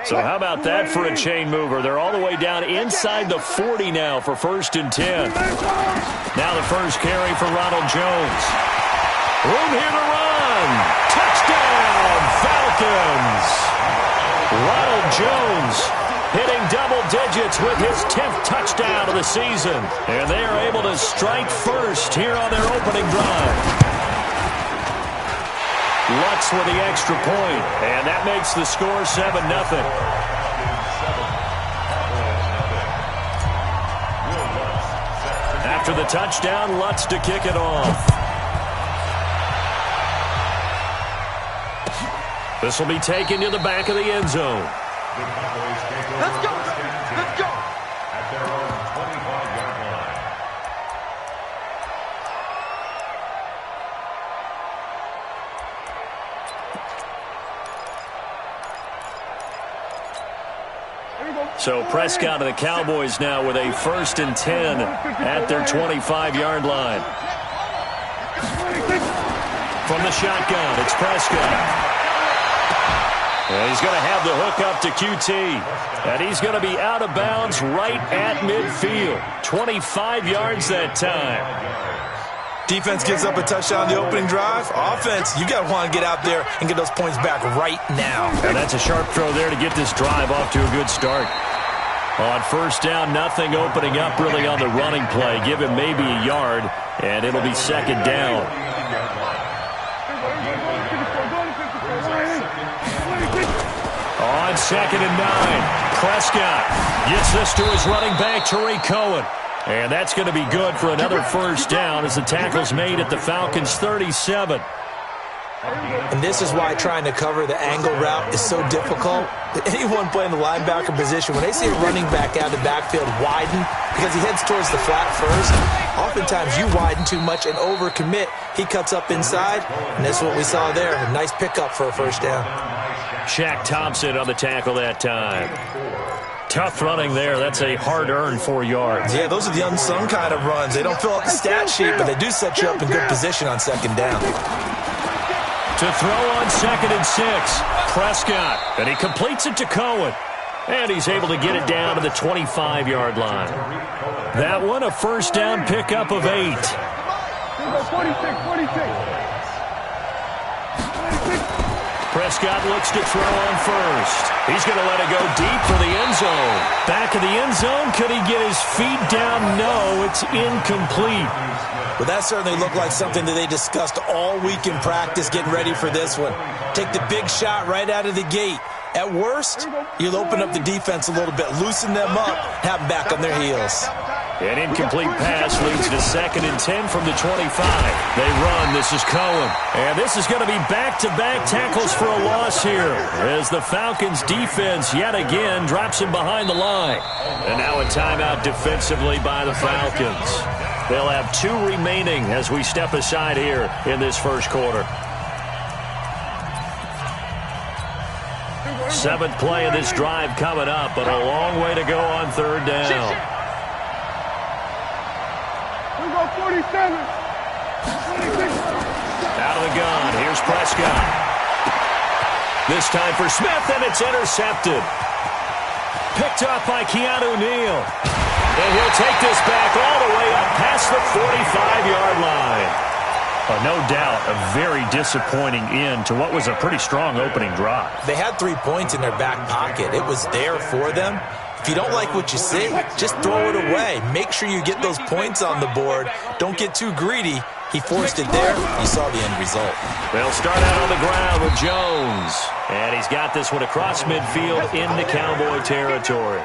So how about that for a chain mover? They're all the way down inside the 40 now for 1st and 10. Now the first carry for Ronald Jones. Room here to run. Touchdown, Falcons. Ronald Jones hitting double digits with his 10th touchdown of the season. And they are able to strike first here on their opening drive. Lutz with the extra point, and that makes the score 7-0. After the touchdown, Lutz to kick it off. This will be taken to the back of the end zone. Let's go! Let's go! At their own 25-yard line. So Prescott and the Cowboys now with a 1st and 10 at their 25-yard line. From the shotgun, it's Prescott. And he's going to have the hook up to QT. And he's going to be out of bounds right at midfield. 25 yards that time. Defense gives up a touchdown on the opening drive. Offense, you got to want to get out there and get those points back right now. And that's a sharp throw there to get this drive off to a good start. On 1st down, nothing opening up really on the running play. Give him maybe a yard, and it'll be 2nd down. On 2nd and 9, Prescott gets this to his running back, Tariq Cohen. And that's going to be good for another 1st down as the tackle's made at the Falcons' 37. And this is why trying to cover the angle route is so difficult. Anyone playing the linebacker position, when they see a running back out of the backfield widen because he heads towards the flat first, oftentimes you widen too much and overcommit. He cuts up inside, and that's what we saw there. A nice pickup for a 1st down. Shaq Thompson on the tackle that time. Tough running there. That's a hard-earned 4 yards. Yeah, those are the unsung kind of runs. They don't fill up the stat sheet, but they do set you up in good position on 2nd down. To throw on 2nd and 6, Prescott, and he completes it to Cohen. And he's able to get it down to the 25-yard line. That one, a 1st down pickup of 8. 46. Prescott looks to throw on 1st. He's going to let it go deep for the end zone. Back of the end zone. Could he get his feet down? No, it's incomplete. Well, that certainly looked like something that they discussed all week in practice getting ready for this one. Take the big shot right out of the gate. At worst, you'll open up the defense a little bit, loosen them up, have them back on their heels. An incomplete pass leads to 2nd and 10 from the 25. They run. This is Cohen. And this is going to be back-to-back tackles for a loss here as the Falcons defense yet again drops him behind the line. And now a timeout defensively by the Falcons. They'll have 2 remaining as we step aside here in this 1st quarter. 7th play of this drive coming up, but a long way to go on 3rd down. 47. Out of the gun, here's Prescott. This time for Smith, and it's intercepted. Picked up by Keanu Neal. And he'll take this back all the way up past the 45-yard line. No doubt a very disappointing end to what was a pretty strong opening drive. They had 3 points in their back pocket. It was there for them. If you don't like what you see, just throw it away. Make sure you get those points on the board. Don't get too greedy. He forced it there. You saw the end result. They'll start out on the ground with Jones. And he's got this one across midfield into Cowboy territory.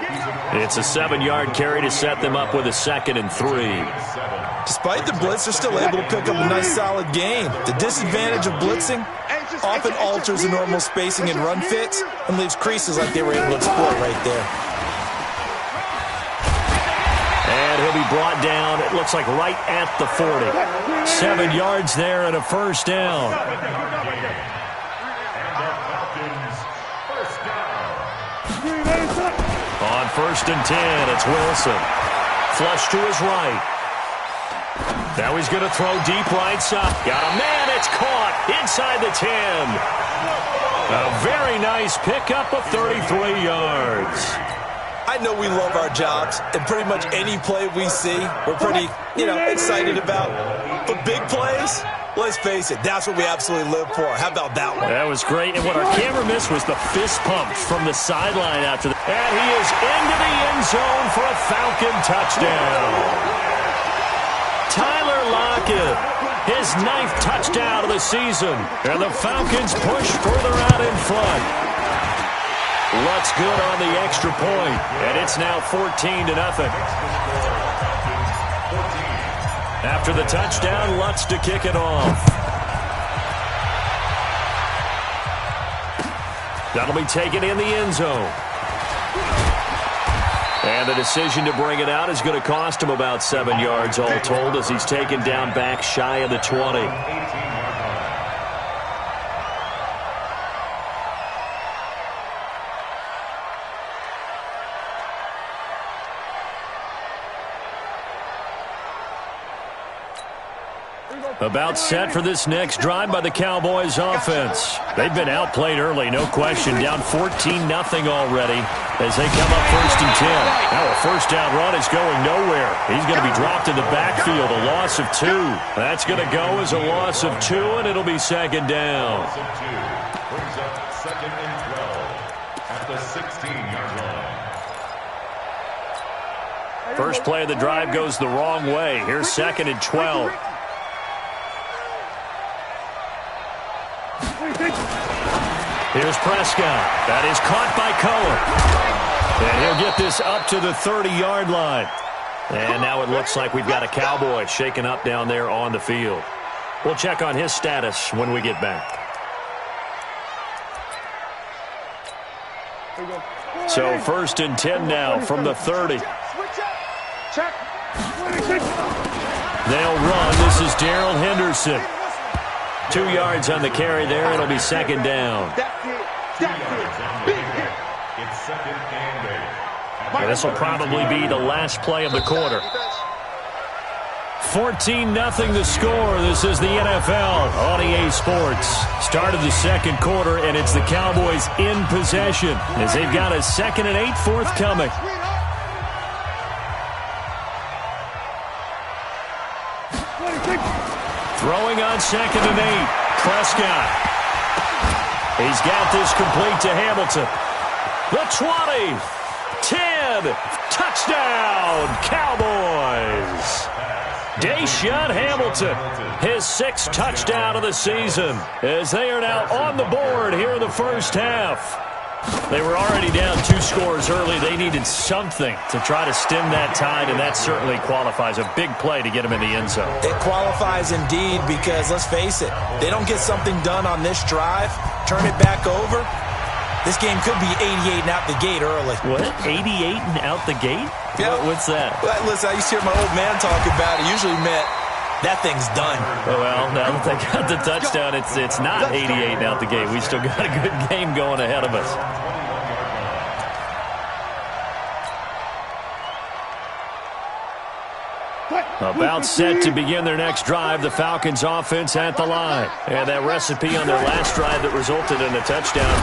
It's a 7-yard carry to set them up with a 2nd and 3. Despite the blitz, they're still able to pick up a nice solid gain. The disadvantage of blitzing often alters the normal spacing and run fits and leaves creases like they were able to exploit right there. And he'll be brought down, it looks like right at the 40. 7 yards there and a 1st down. On 1st and 10, it's Wilson. Flush to his right. Now he's going to throw deep right side. Got a man, it's caught inside the 10. A very nice pickup of 33 yards. I know we love our jobs, and pretty much any play we see, we're pretty, excited about. But big plays, let's face it, that's what we absolutely live for. How about that one? That was great, and what our camera missed was the fist pump from the sideline after that. And he is into the end zone for a Falcon touchdown. Tyler Lockett, his 9th touchdown of the season, and the Falcons push further out in front. Lutz good on the extra point, and it's now 14-0. After the touchdown, Lutz to kick it off. That'll be taken in the end zone. And the decision to bring it out is going to cost him about 7 yards all told as he's taken down back shy of the 20. About set for this next drive by the Cowboys offense. They've been outplayed early, no question. Down 14-0 already as they come up 1st and 10. Now a first down run is going nowhere. He's going to be dropped in the backfield, a loss of 2. That's going to go as a loss of 2, and it'll be 2nd down. Loss of 2 brings up 2nd and 12 at the 16-yard line. First play of the drive goes the wrong way. Here's 2nd and 12. Here's Prescott. That is caught by Cohen. And he'll get this up to the 30-yard line. And now it looks like we've got a Cowboy shaken up down there on the field. We'll check on his status when we get back. So 1st and 10 now from the 30. They'll run. This is Darrell Henderson. 2 yards on the carry there. It'll be 2nd down. It's 2nd and 8. And this will probably be the last play of the quarter. 14-0 the score. This is the NFL on EA Sports. Start of the 2nd quarter, and it's the Cowboys in possession as they've got a 2nd and 8 forthcoming. Throwing on 2nd and 8. Prescott. He's got this complete to Hamilton. The 20. 10. Touchdown, Cowboys. Deshaun Hamilton, his 6th touchdown of the season, as they are now on the board here in the first half. They were already down 2 scores early. They needed something to try to stem that tide, and that certainly qualifies. A big play to get them in the end zone. It qualifies indeed because, let's face it, they don't get something done on this drive, turn it back over, this game could be 88 and out the gate early. What? 88 and out the gate? Yeah. What's that? Well, listen, I used to hear my old man talk about it. Usually meant that thing's done. Well, now that they got the touchdown, it's not 88 and out the gate. We still got a good game going ahead of us. About set to begin their next drive, the Falcons offense at the line. And that recipe on their last drive that resulted in a touchdown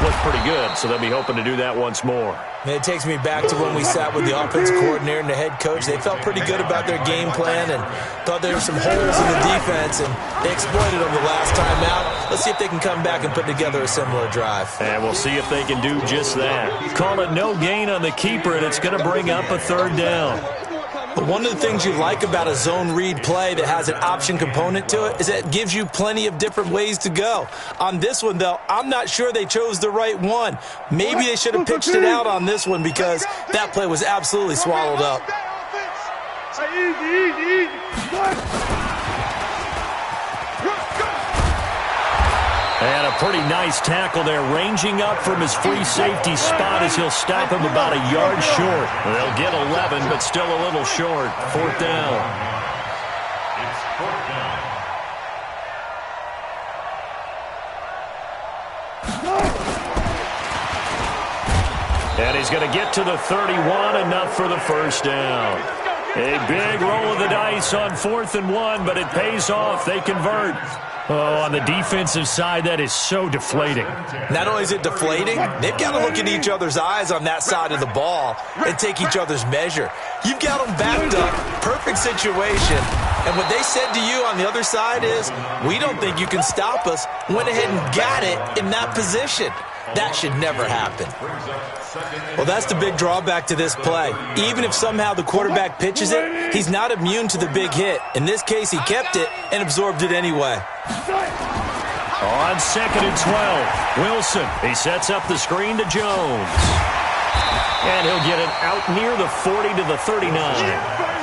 looked pretty good, so they'll be hoping to do that once more. And it takes me back to when we sat with the offensive coordinator and the head coach. They felt pretty good about their game plan and thought there were some holes in the defense, and they exploited them the last time out. Let's see if they can come back and put together a similar drive. And we'll see if they can do just that. Call it no gain on the keeper, and it's going to bring up a 3rd down. But one of the things you like about a zone read play that has an option component to it is that it gives you plenty of different ways to go. On this one, though, I'm not sure they chose the right one. Maybe they should have pitched it out on this one because that play was absolutely swallowed up. And a pretty nice tackle there, ranging up from his free safety spot as he'll stop him about a yard short. They'll get 11, but still a little short. 4th down. It's 4th down. And he's going to get to the 31, enough for the first down. A big roll of the dice on 4th and 1, but it pays off. They convert. Oh, on the defensive side, that is so deflating. Not only is it deflating, they've got to look in each other's eyes on that side of the ball and take each other's measure. You've got them backed up, perfect situation, and what they said to you on the other side is, we don't think you can stop us. Went ahead and got it in that position. That should never happen. Well, that's the big drawback to this play. Even if somehow the quarterback pitches it, he's not immune to the big hit. In this case, he kept it and absorbed it anyway. On 2nd and 12, Wilson. He sets up the screen to Jones. And he'll get it out near the 40 to the 39.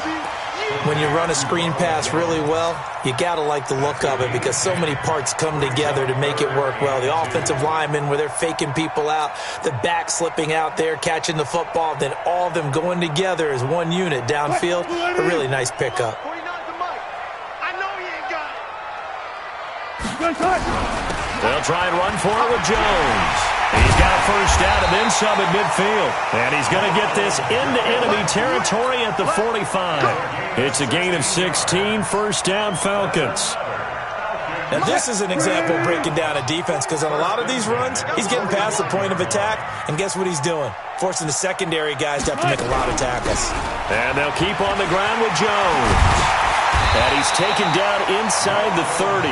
When you run a screen pass really well, you got to like the look of it because so many parts come together to make it work well. The offensive linemen, where they're faking people out, the back slipping out there, catching the football, then all of them going together as one unit downfield. A really nice pickup. They'll try and run for it with Jones. He's got a first down and then some at midfield. And he's going to get this into enemy territory at the 45. It's a gain of 16, first down Falcons. Now this is an example of breaking down a defense because on a lot of these runs, he's getting past the point of attack, and guess what he's doing? Forcing the secondary guys to have to make a lot of tackles. And they'll keep on the ground with Jones. And he's taken down inside the 30.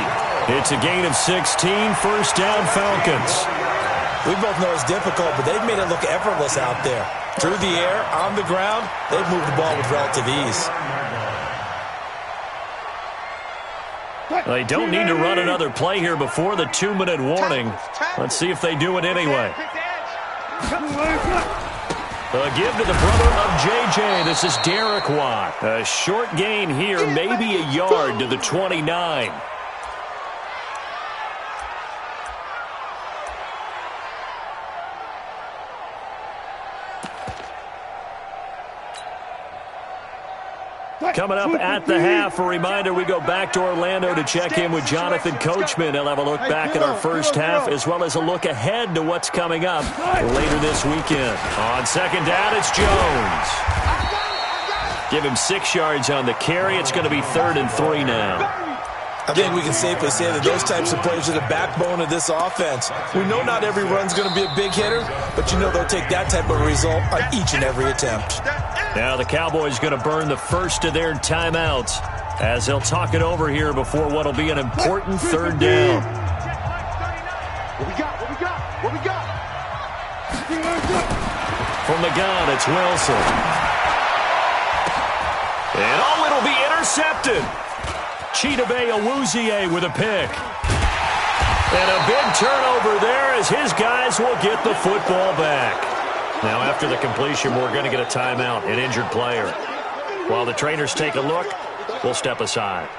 It's a gain of 16, first down Falcons. We both know it's difficult, but they've made it look effortless out there. Through the air, on the ground, they've moved the ball with relative ease. They don't need to run another play here before the 2-minute warning. Let's see if they do it anyway. A give to the brother of J.J. This is Derek Watt. A short gain here, maybe a yard to the 29. Coming up at the half, a reminder, we go back to Orlando to check in with Jonathan Coachman. He'll have a look back at our first half as well as a look ahead to what's coming up later this weekend. On 2nd down, it's Jones. Give him 6 yards on the carry. It's going to be 3rd and 3 now. I think we can safely say that those types of plays are the backbone of this offense. We know not every run's going to be a big hitter, but you know they'll take that type of result on each and every attempt. Now the Cowboys going to burn the first of their timeouts as they'll talk it over here before what will be an important 3rd down. What we got? What we got? What we got? From the gun, it's Wilson. And oh, it'll be intercepted. Chidobe Awuzie with a pick. And a big turnover there as his guys will get the football back. Now after the completion, we're going to get a timeout, an injured player. While the trainers take a look, we'll step aside.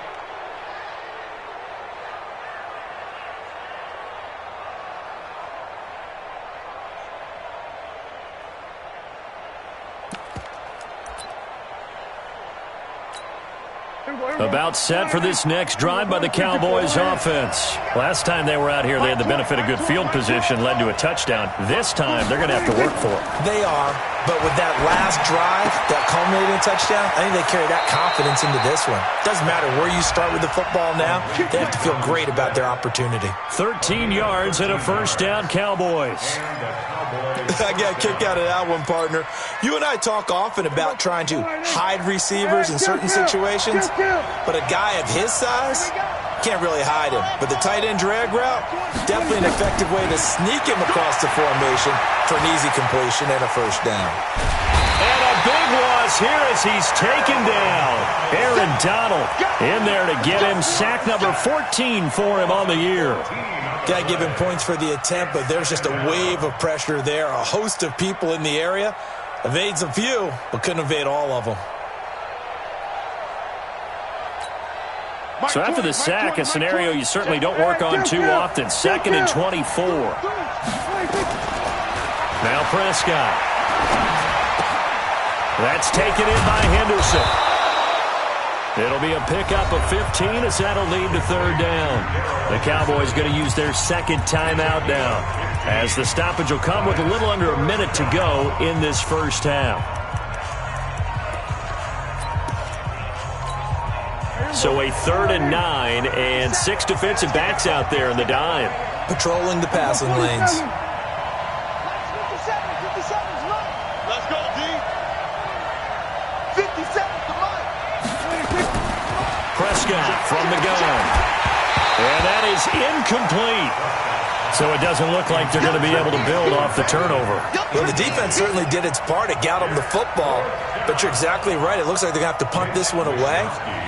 About set for this next drive by the Cowboys offense. Last time they were out here, they had the benefit of good field position, led to a touchdown. This time, they're going to have to work for it. They are, but with that last drive, that culminating touchdown, I think they carry that confidence into this one. Doesn't matter where you start with the football now, they have to feel great about their opportunity. 13 yards and a first down, Cowboys. I got a kick out of that one, partner. You and I talk often about trying to hide receivers in certain situations, but a guy of his size can't really hide him. But the tight end drag route, definitely an effective way to sneak him across the formation for an easy completion and a first down. And a big loss here as he's taken down. Aaron Donald in there to get him sack number 14 for him on the year. Got to give him points for the attempt, but there's just a wave of pressure there. A host of people in the area. Evades a few, but couldn't evade all of them. So after the sack, a scenario you certainly don't work on too often. 2nd and 24. Now Prescott. That's taken in by Henderson. It'll be a pickup of 15 as that'll lead to 3rd down. The Cowboys going to use their 2nd timeout now, as the stoppage will come with a little under a minute to go in this first half. So a 3rd and 9 and 6 defensive backs out there in the dime. Patrolling the passing lanes. Let's go, D. 57 to Mike. Prescott from the gun. And that is incomplete. So it doesn't look like they're going to be able to build off the turnover. Well, the defense certainly did its part. It got them the football. But you're exactly right. It looks like they're going to have to punt this one away.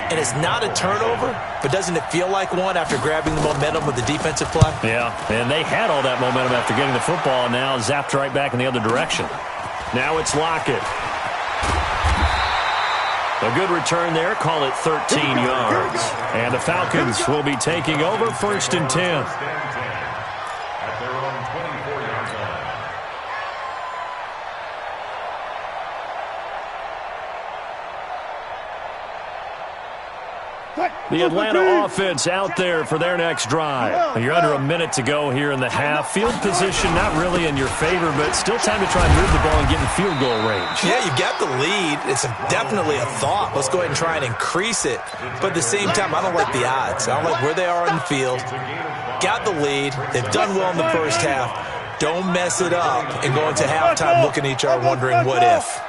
And it's not a turnover, but doesn't it feel like one after grabbing the momentum with the defensive play? Yeah, and they had all that momentum after getting the football, and now zapped right back in the other direction. Now it's Lockett. A good return there. Call it 13 yards. And the Falcons will be taking over 1st and 10. At their own 24-yard line. The Atlanta offense out there for their next drive. You're under a minute to go here in the half. Field position not really in your favor, but still time to try and move the ball and get in field goal range. Yeah, you've got the lead. It's definitely a thought. Let's go ahead and try and increase it. But at the same time, I don't like the odds. I don't like where they are in the field. Got the lead. They've done well in the first half. Don't mess it up and go into halftime looking at each other wondering what if.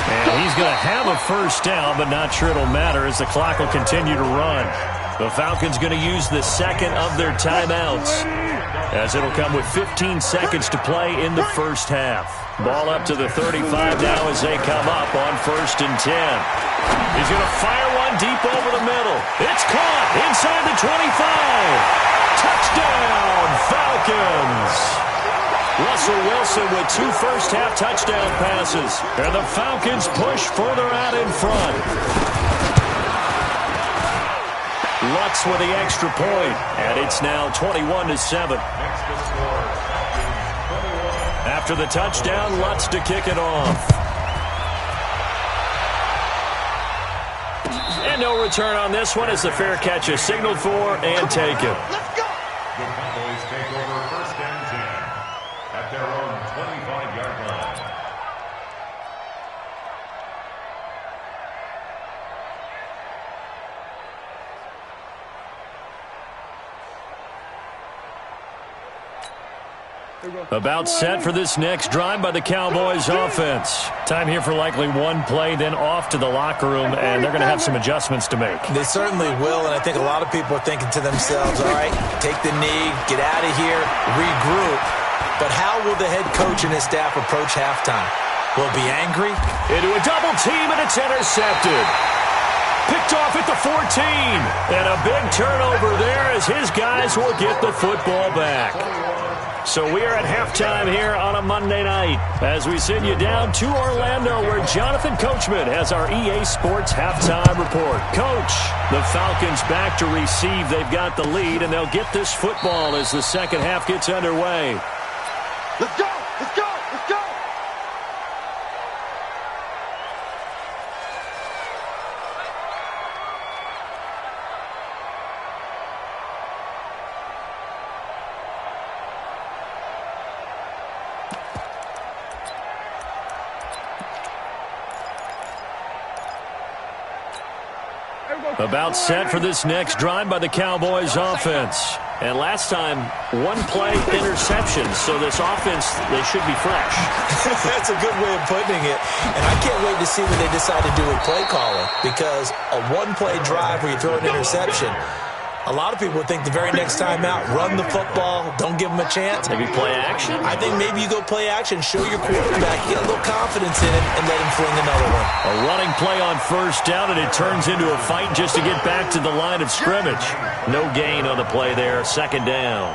And he's going to have a first down, but not sure it'll matter as the clock will continue to run. The Falcons going to use the second of their timeouts, as it'll come with 15 seconds to play in the first half. Ball up to the 35 now as they come up on 1st and 10. He's going to fire one deep over the middle. It's caught inside the 25. Touchdown, Falcons. Russell Wilson with 2 first-half touchdown passes. And the Falcons push further out in front. Lutz with the extra point, and it's now 21-7. After the touchdown, Lutz to kick it off. And no return on this one as the fair catch is signaled for and taken. Let's go. The Cowboys take over 1st and 10 at their own 25-yard line. About set for this next drive by the Cowboys offense. Time here for likely one play, then off to the locker room, and they're going to have some adjustments to make. They certainly will, and I think a lot of people are thinking to themselves, all right, take the knee, get out of here, regroup. But how will the head coach and his staff approach halftime? Will it be angry? Into a double team, and it's intercepted. Picked off at the 14. And a big turnover there as his guys will get the football back. So we are at halftime here on a Monday night as we send you down to Orlando where Jonathan Coachman has our EA Sports halftime report. Coach, the Falcons back to receive. They've got the lead, and they'll get this football as the second half gets underway. Let's go. Let's go. Let's go. About set for this next drive by the Cowboys offense. And last time, one play interception. So this offense, they should be fresh. That's a good way of putting it. And I can't wait to see what they decide to do with play calling. Because a one-play drive where you throw an interception, a lot of people think the very next time out, run the football, don't give them a chance. Maybe play action? I think maybe you go play action, show your quarterback, get a little confidence in him, and let him fling another one. A running play on first down, and it turns into a fight just to get back to the line of scrimmage. No gain on the play there, second down.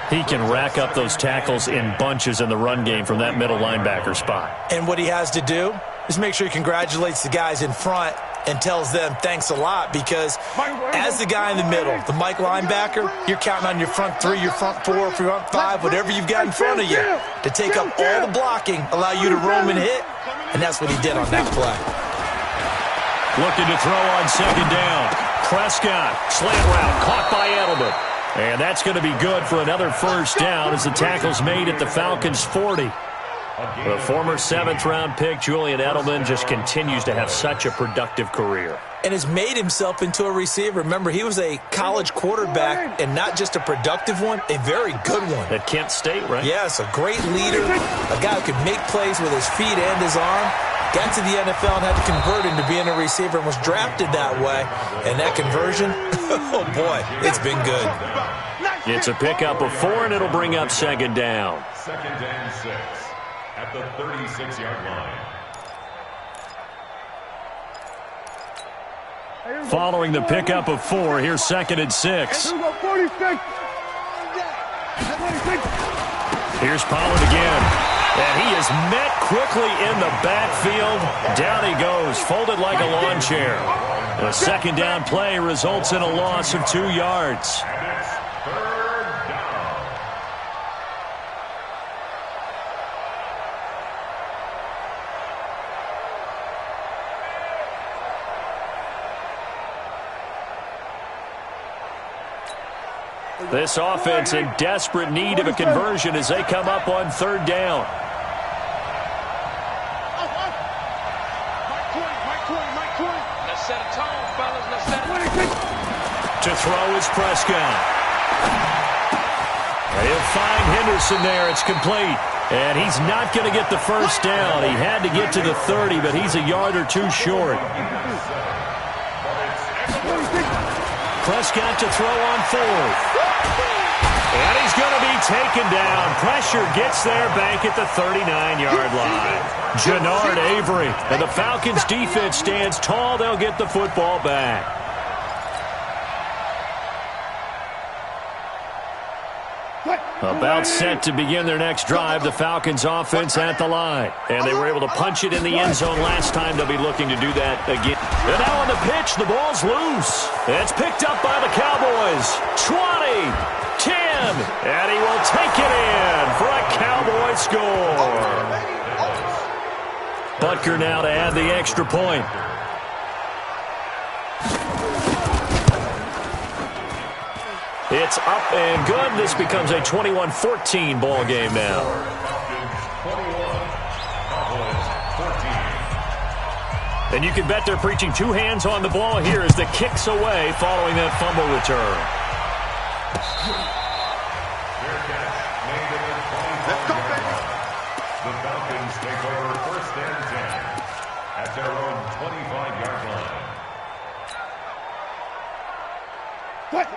He can rack up those tackles in bunches in the run game from that middle linebacker spot. And what he has to do is make sure he congratulates the guys in front and tells them thanks a lot, because as the guy in the middle, the Mike linebacker, you're counting on your front three, your front four, your front five, whatever you've got in front of you to take up all the blocking, allow you to roam and hit, and that's what he did on that play. Looking to throw on second down. Prescott, slant route, caught by Edelman. And that's going to be good for another first down as the tackle's made at the Falcons' 40. The former 7th-round pick, Julian Edelman, just continues to have such a productive career. And has made himself into a receiver. Remember, he was a college quarterback, and not just a productive one, a very good one. At Kent State, right? Yes, a great leader, a guy who could make plays with his feet and his arm. Got to the NFL and had to convert into being a receiver and was drafted that way. And that conversion, oh boy, it's been good. It's a pickup of 4, and it'll bring up 2nd down. 2nd and 6 at the 36-yard line. Following the pickup of 4, here's 2nd and 6. Here's Pollard again. And he is met quickly in the backfield. Down he goes, folded like a lawn chair. The 2nd down play results in a loss of 2 yards. This offense in desperate need of a conversion as they come up on 3rd down. Let's set a tone, fellas. Let's set a tone. To throw is Prescott. He'll find Henderson there. It's complete. And he's not going to get the 1st down. He had to get to the 30, but he's a yard or 2 short. Prescott to throw on 4th. And he's going to be taken down. Pressure gets there back at the 39-yard line. Jannard Avery. And the Falcons' defense stands tall. They'll get the football back. About set to begin their next drive, the Falcons offense at the line. And they were able to punch it in the end zone last time. They'll be looking to do that again. And now on the pitch, the ball's loose. It's picked up by the Cowboys. 20, 10, and he will take it in for a Cowboy score. Butker now to add the extra point. It's up and good. This becomes a 21-14 ball game now. And you can bet they're preaching 2 hands on the ball here as the kick's away following that fumble return. Let's go, baby. The Falcons take over 1st and 10 at their own 25-yard line.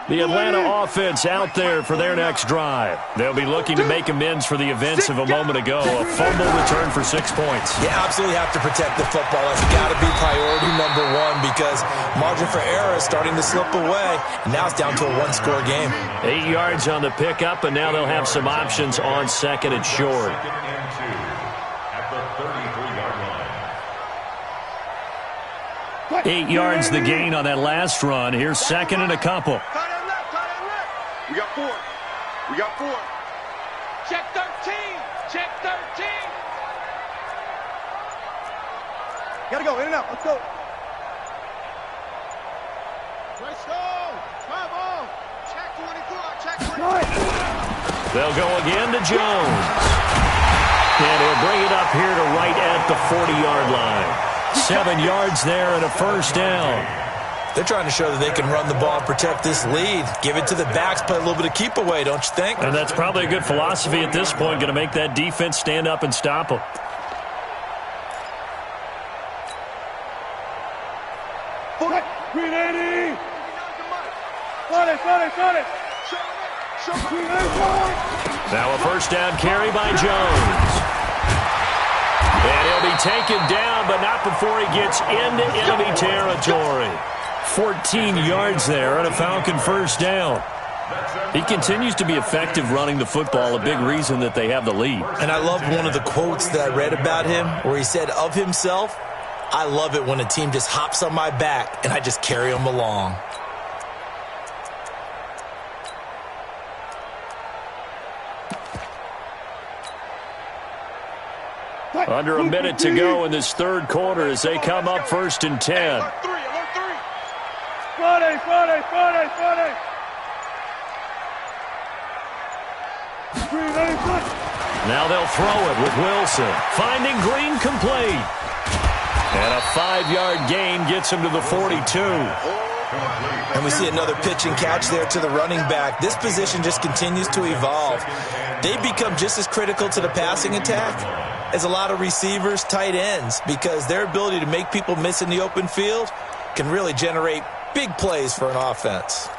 The Atlanta offense out there for their next drive. They'll be looking to make amends for the events of a moment ago. A fumble return for 6 points. You absolutely have to protect the football. That's got to be priority number 1 because margin for error is starting to slip away. And now it's down to a 1-score game. 8 yards on the pickup, and now they'll have some options on 2nd and short. 2nd and 2 at the 33-yard line. 8 yards the gain on that last run. Here's 2nd and a couple. We got 4. We got 4. Check 13. Check 13. Gotta go. In and out. Let's go. Let's go. Come on. Check 24. Check 24. They'll go again to Jones. And he'll bring it up here to right at the 40-yard line. 7 yards there and a 1st down. They're trying to show that they can run the ball and protect this lead. Give it to the backs, play a little bit of keep away, don't you think? And that's probably a good philosophy at this point. Going to make that defense stand up and stop them. Now a 1st down carry by Jones. And he'll be taken down, but not before he gets into enemy territory. 14 yards there and a Falcon 1st down. He continues to be effective running the football, a big reason that they have the lead. And I love one of the quotes that I read about him where he said of himself, "I love it when a team just hops on my back and I just carry them along." Under a minute to go in this 3rd quarter as they come up 1st and 10. Friday. Now they'll throw it with Wilson. Finding Green complete. And a 5-yard gain gets him to the 42. And we see another pitch and catch there to the running back. This position just continues to evolve. They become just as critical to the passing attack as a lot of receivers, tight ends, because their ability to make people miss in the open field can really generate big plays for an offense.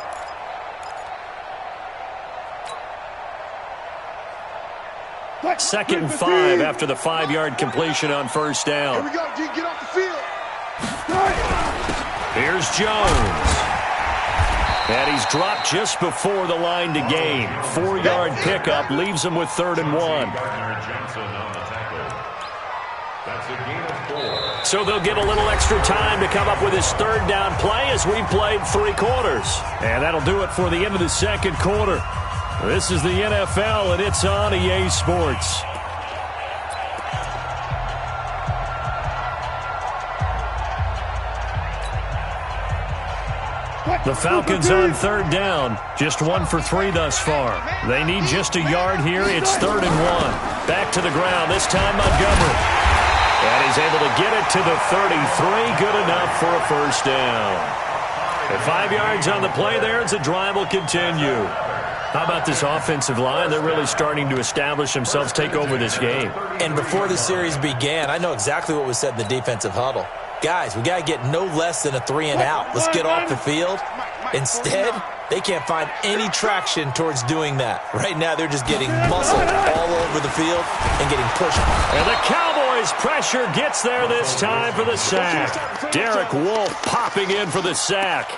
Second and 5 after the 5-yard completion on first down. Here we go, G. Get off the field. Here's Jones. And he's dropped just before the line to gain. 4-yard pickup leaves him with 3rd and 1. So they'll get a little extra time to come up with his 3rd down play as we've played 3 quarters. And that'll do it for the end of the second quarter. This is the NFL, and it's on EA Sports. The Falcons on 3rd down. Just 1 for 3 thus far. They need just a yard here. It's 3rd and 1. Back to the ground. This time Montgomery. And he's able to get it to the 33. Good enough for a first down. And 5 yards on the play there as the drive will continue. How about this offensive line? They're really starting to establish themselves, take over this game. And before the series began, I know exactly what was said in the defensive huddle. Guys, we got to get no less than a 3 and out. Let's get off the field. Instead, they can't find any traction towards doing that. Right now, they're just getting muscled all over the field and getting pushed. And the Cowboys' pressure gets there this time for the sack. Derek Wolfe popping in for the sack.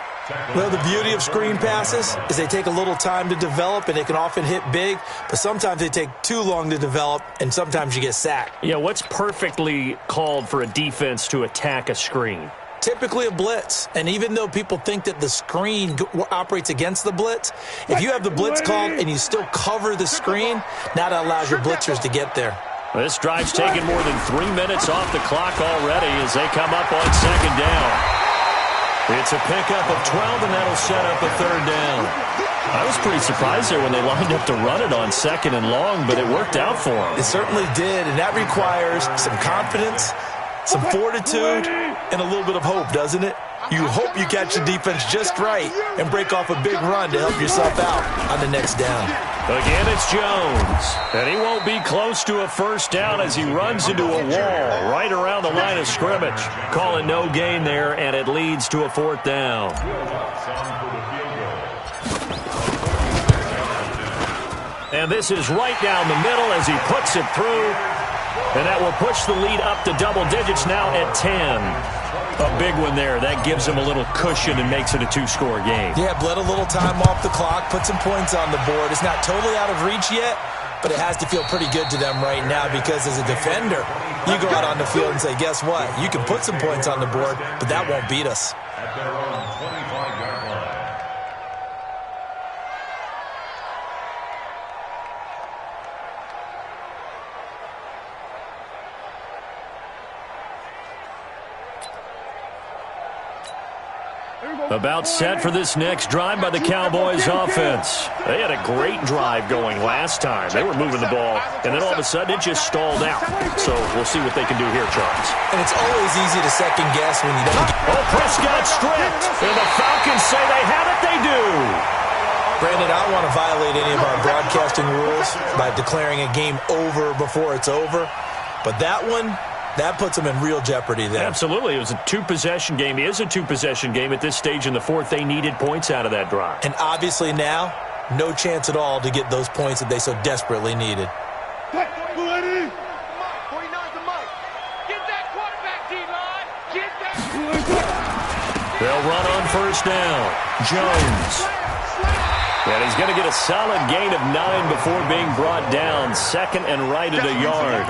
Well, the beauty of screen passes is they take a little time to develop, and they can often hit big, but sometimes they take too long to develop, and sometimes you get sacked. Yeah, what's perfectly called for a defense to attack a screen? Typically a blitz, and even though people think that the screen operates against the blitz, if you have the blitz called and you still cover the screen, that allows your blitzers to get there. This drive's taken more than 3 minutes off the clock already as they come up on 2nd down. It's a pickup of 12, and that'll set up a 3rd down. I was pretty surprised there when they lined up to run it on 2nd and long, but it worked out for them. It certainly did, and that requires some confidence, some fortitude, and a little bit of hope, doesn't it? You hope you catch the defense just right and break off a big run to help yourself out on the next down. Again, it's Jones. And he won't be close to a first down as he runs into a wall right around the line of scrimmage. Calling no gain there, and it leads to a 4th down. And this is right down the middle as he puts it through. And that will push the lead up to double digits now at 10. A big one there. That gives them a little cushion and makes it a 2-score game. Yeah, bled a little time off the clock, put some points on the board. It's not totally out of reach yet, but it has to feel pretty good to them right now because as a defender, you go out on the field and say, guess what? You can put some points on the board, but that won't beat us. At their own 25-yard line. About set for this next drive by the Cowboys offense. They had a great drive going last time. They were moving the ball, and then all of a sudden it just stalled out. So we'll see what they can do here, Charles. And it's always easy to second guess when you don't. Oh, Prescott stripped, and the Falcons say they have it. They do. Brandon, I don't want to violate any of our broadcasting rules by declaring a game over before it's over, but that one, that puts them in real jeopardy there. Absolutely. It was a 2-possession game. It is a 2-possession game at this stage in the 4th. They needed points out of that drive. And obviously now, no chance at all to get those points that they so desperately needed. Get that quarterback, D-line. Get that. They'll run on first down. Jones. And he's going to get a solid gain of 9 before being brought down. 2nd and right at a yard.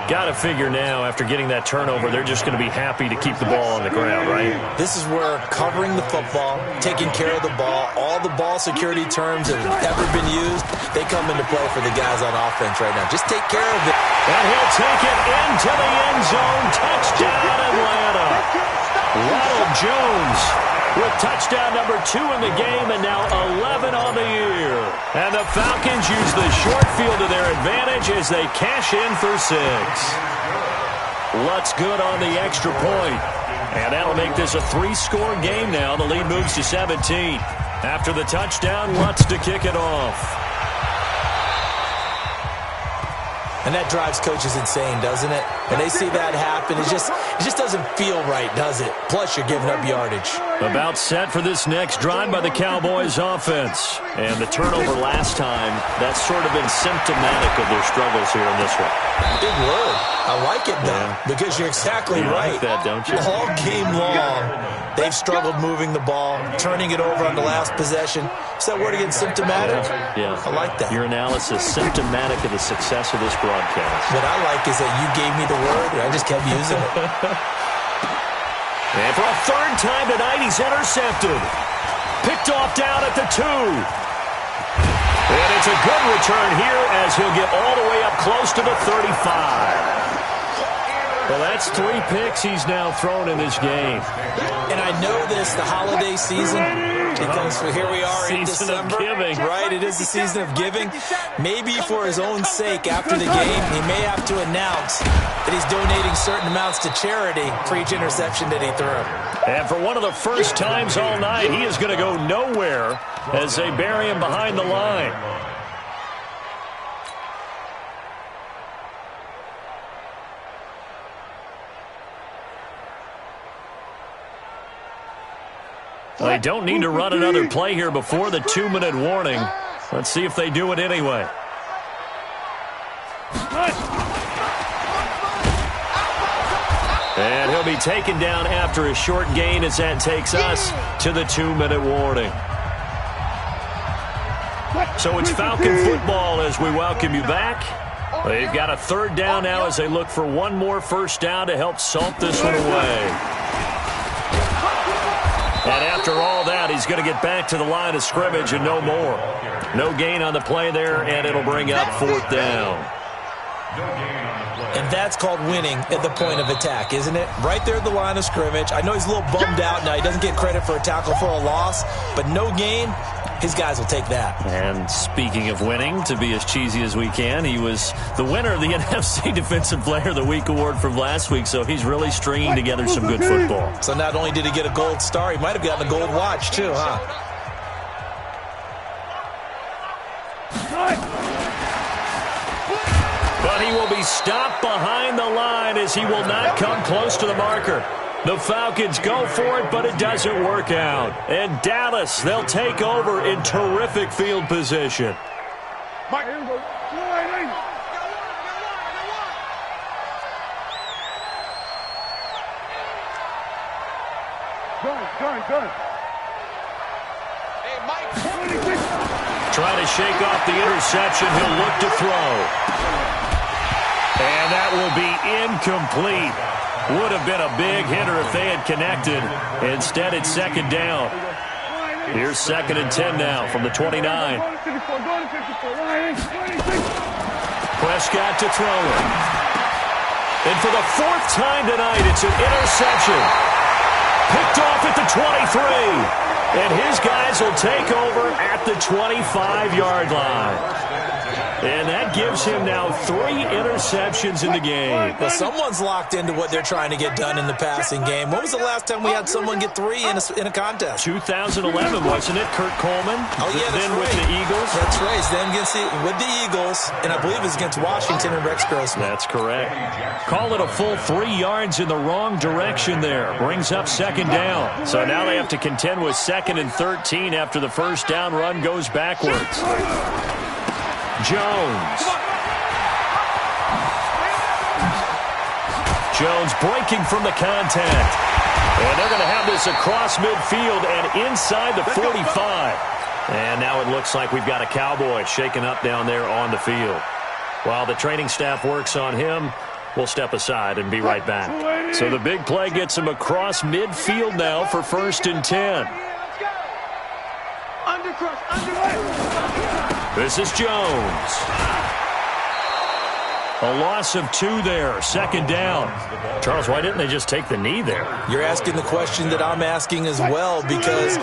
Got to figure now, after getting that turnover, they're just going to be happy to keep the ball on the ground, right? This is where covering the football, taking care of the ball, all the ball security terms that have ever been used, they come into play for the guys on offense right now. Just take care of it. And he'll take it into the end zone. Touchdown, Atlanta. Ronald Jones with touchdown number 2 in the game, and now 11 on the year. And the Falcons use the short field to their advantage as they cash in for 6. Lutz good on the extra point. And that'll make this a 3-score game now. The lead moves to 17. After the touchdown, Lutz to kick it off. And that drives coaches insane, doesn't it? When they see that happen, it just doesn't feel right, does it? Plus, you're giving up yardage. About set for this next drive by the Cowboys offense. And the turnover last time, that's sort of been symptomatic of their struggles here in this one. Big word. I like it, though, because you're exactly right. You like that, don't you? All game long, they've struggled moving the ball, turning it over on the last possession. Is that word again, symptomatic? Yeah. I like that. Your analysis, symptomatic of the success of this broadcast. What I like is that you gave me the word, and I just kept using it. And for a third time tonight, he's intercepted. Picked off down at the 2. And it's a good return here as he'll get all the way up close to the 35. Well, that's 3 picks he's now thrown in this game. And I know this, the holiday season, because here we are in December. Season of giving. Right, it is the season of giving. Maybe for his own sake, after the game, he may have to announce that he's donating certain amounts to charity for each interception that he threw. And for one of the first times all night, he is going to go nowhere as they bury him behind the line. They don't need to run another play here before the 2-minute warning. Let's see if they do it anyway. And he'll be taken down after a short gain as that takes us to the 2-minute warning. So it's Falcon football as we welcome you back. They've got a 3rd down now as they look for one more first down to help salt this one away. And after all that, he's going to get back to the line of scrimmage and no more. No gain on the play there, and it'll bring up 4th down. And that's called winning at the point of attack, isn't it? Right there at the line of scrimmage. I know he's a little bummed out now. He doesn't get credit for a tackle for a loss, but no gain, his guys will take that. And speaking of winning, to be as cheesy as we can, he was the winner of the NFC Defensive Player of the Week award from last week, so he's really stringing together some good football. So not only did he get a gold star, he might have gotten a gold watch too, huh? But he will be stopped behind the line as he will not come close to the marker. The Falcons go for it, but it doesn't work out. And Dallas, they'll take over in terrific field position. Good. Trying to shake off the interception. He'll look to throw. And that will be incomplete. Would have been a big hitter if they had connected. Instead, it's 2nd down. Here's 2nd and 10 now from the 29. Prescott to throw it. And for the 4th time tonight, it's an interception. Picked off at the 23. And his guys will take over at the 25-yard line. And that gives him now 3 interceptions in the game. Well, someone's locked into what they're trying to get done in the passing game. When was the last time we had someone get 3 in a contest? 2011, wasn't it? Kurt Coleman. Oh, yeah, that's then right. with the Eagles. That's right. Then with the Eagles, and I believe it was against Washington and Rex Grossman. That's correct. Call it a full 3 yards in the wrong direction there. Brings up 2nd down. So now they have to contend with 2nd and 13 after the first down run goes backwards. Jones breaking from the contact. And they're going to have this across midfield and inside the 45. And now it looks like we've got a Cowboy shaken up down there on the field. While the training staff works on him, we'll step aside and be right back. So the big play gets him across midfield now for 1st and 10. This is Jones. A loss of 2 there, second down. Charles, why didn't they just take the knee there? You're asking the question that I'm asking as well, because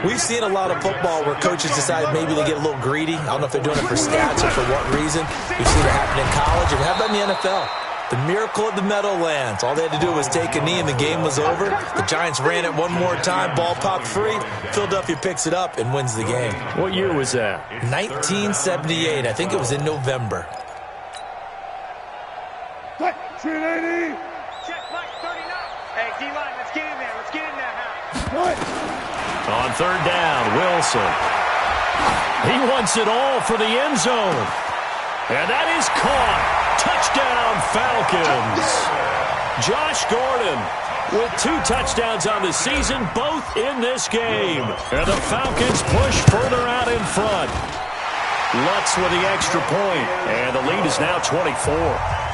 we've seen a lot of football where coaches decide maybe they get a little greedy. I don't know if they're doing it for stats or for what reason. We've seen it happen in college, and how about in the NFL? The miracle of the Meadowlands. All they had to do was take a knee and the game was over. The Giants ran it one more time, ball popped free. Philadelphia picks it up and wins the game. What year was that? 1978. I think it was in November. 380. Check, Mike, 39. Hey, D-line, let's get in there. Let's get in there, Hal. On third down, Wilson. He wants it all for the end zone. And that is caught. Touchdown, Falcons. Josh Gordon with 2 touchdowns on the season, both in this game. And the Falcons push further out in front. Lutz with the extra point, and the lead is now 24.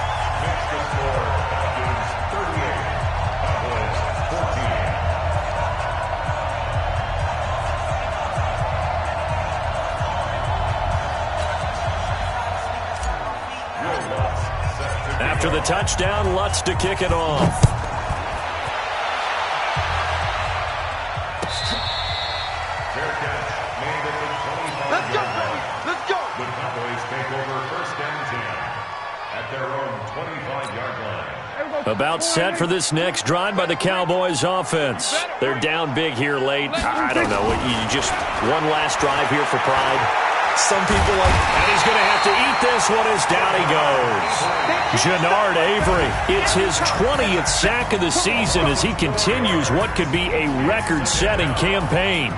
After the touchdown, Lutz to kick it off. Let's go, baby. Let's go. The Cowboys take over first and 10 at their own 25-yard line. About set for this next drive by the Cowboys offense. They're down big here late. I don't know. You just one last drive here for pride. Some people like... And he's going to have to eat this one as down he goes. Jannard Avery. It's his 20th sack of the season as he continues what could be a record-setting campaign.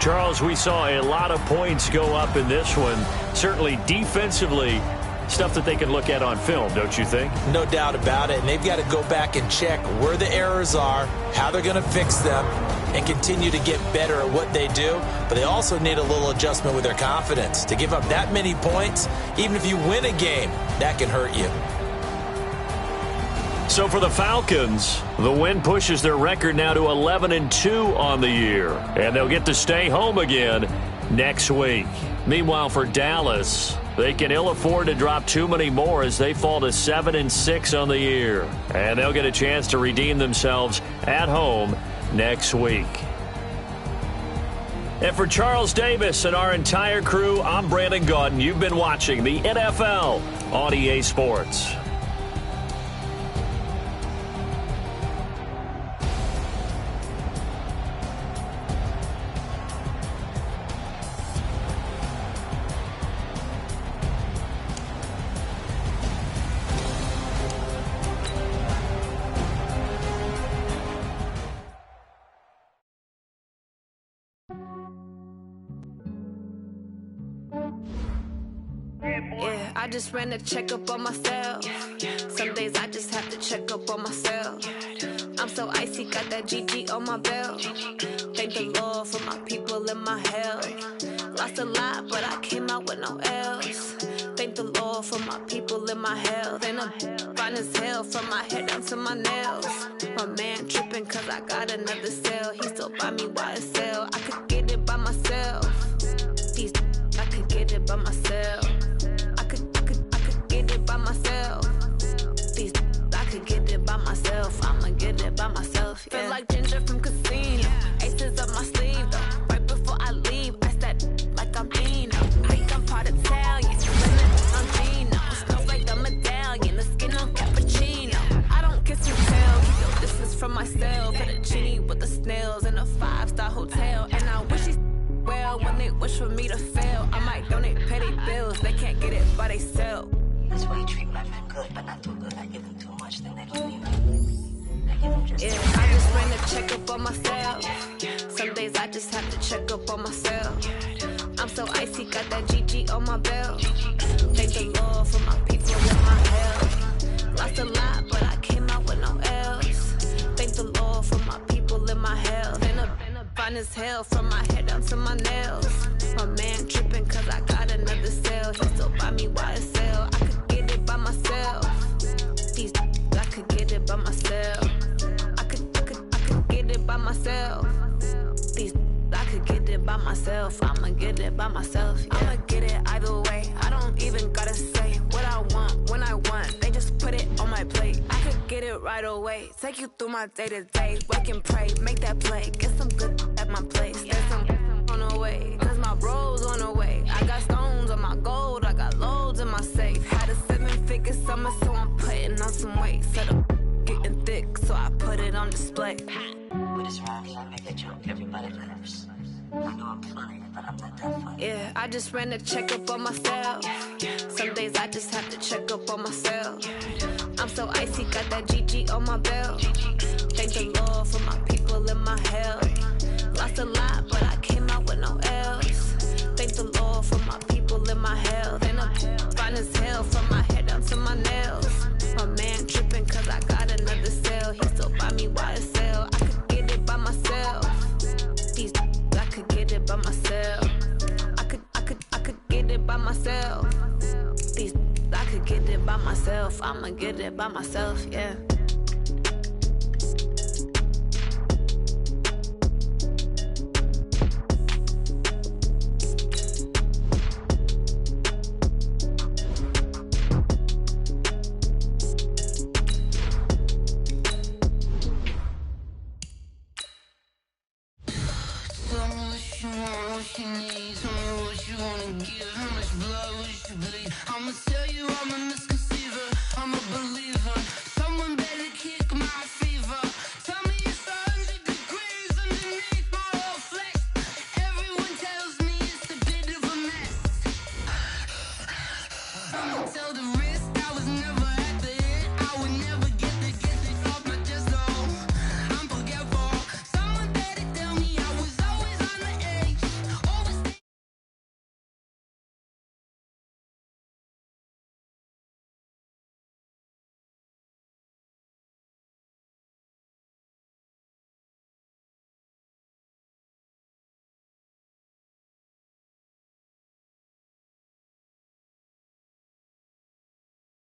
Charles, we saw a lot of points go up in this one. Certainly defensively, stuff that they can look at on film, don't you think? No doubt about it. And they've got to go back and check where the errors are, how they're going to fix them, and continue to get better at what they do. But they also need a little adjustment with their confidence. To give up that many points, even if you win a game, that can hurt you. So for the Falcons, the win pushes their record now to 11-2 on the year. And they'll get to stay home again next week. Meanwhile, for Dallas, they can ill afford to drop too many more as they fall to 7-6 on the year. And they'll get a chance to redeem themselves at home next week. And for Charles Davis and our entire crew, I'm Brandon Gaudin. You've been watching the NFL on EA Sports. Yeah, I just ran a checkup on myself. Some days I just have to check up on myself. I'm so icy, got that GG on my belt. Thank the Lord for my people and my health. Lost a lot, but I came out with no L's. Thank the Lord for my people and my health. And I'm fine as hell from my head down to my nails. My man tripping cause I got another cell. He still buy me YSL. I could get it by myself. These I could get it by myself. I could get it by myself. These I could get it by myself. I'ma get it by myself. Yeah. Feel like Ginger from Casino. Aces up my sleeve though. Right before I leave, I said like I'm Dino. I'm part Italian. I'm Gino. Smells like a medallion. The skin on cappuccino. I don't kiss and tell. Yo, this is from myself. At a genie with the snails in a 5-star hotel. And I wish he's well when they wish for me to fail. I might donate petty bills. They can't get it by they sell. That's why you treat my friend good, but not too good. I give them too much, then they don't need me. I give them just yeah, I just ran a checkup on myself. Some days I just have to check up on myself. I'm so icy, got that GG on my belt. Thank the Lord for my people and my health. Lost a lot, but I came out with no L's. Thank the Lord for my people and my health. And I'm fine as hell from my head down to my nails. My man tripping cause I got another cell. He still buy me YSL. I could get it by myself. These I could get it by myself. I could get it by myself. These I could get it by myself. I'ma get it by myself. Yeah. I'ma get it either way. I don't even gotta say what I want way. Take you through my day-to-day. Wake and pray, make that play. Get some good at my place. There's some on the way, cause my bro's on the way. I got stones on my gold, I got loads in my safe. Had a 7-figure summer, so I'm putting on some weight. Set up getting thick, so I put it on display. What is wrong? I make a joke, everybody laughs. I know I'm funny, but I'm not that funny. Yeah, I just ran a checkup on myself. Some days I just have to check up on myself. I'm so icy, got that GG on my belt. Thank the Lord for my people in my health. Lost a lot, but I came out with no else. Thank the Lord for my people in my health. And I'm fine as hell from my head down to my nails. My man tripping cause I got another cell. He still buy me YSL. I could get it by myself. These I could get it by myself. I could get it by myself. These I could get it by myself. I'ma get it by myself, yeah.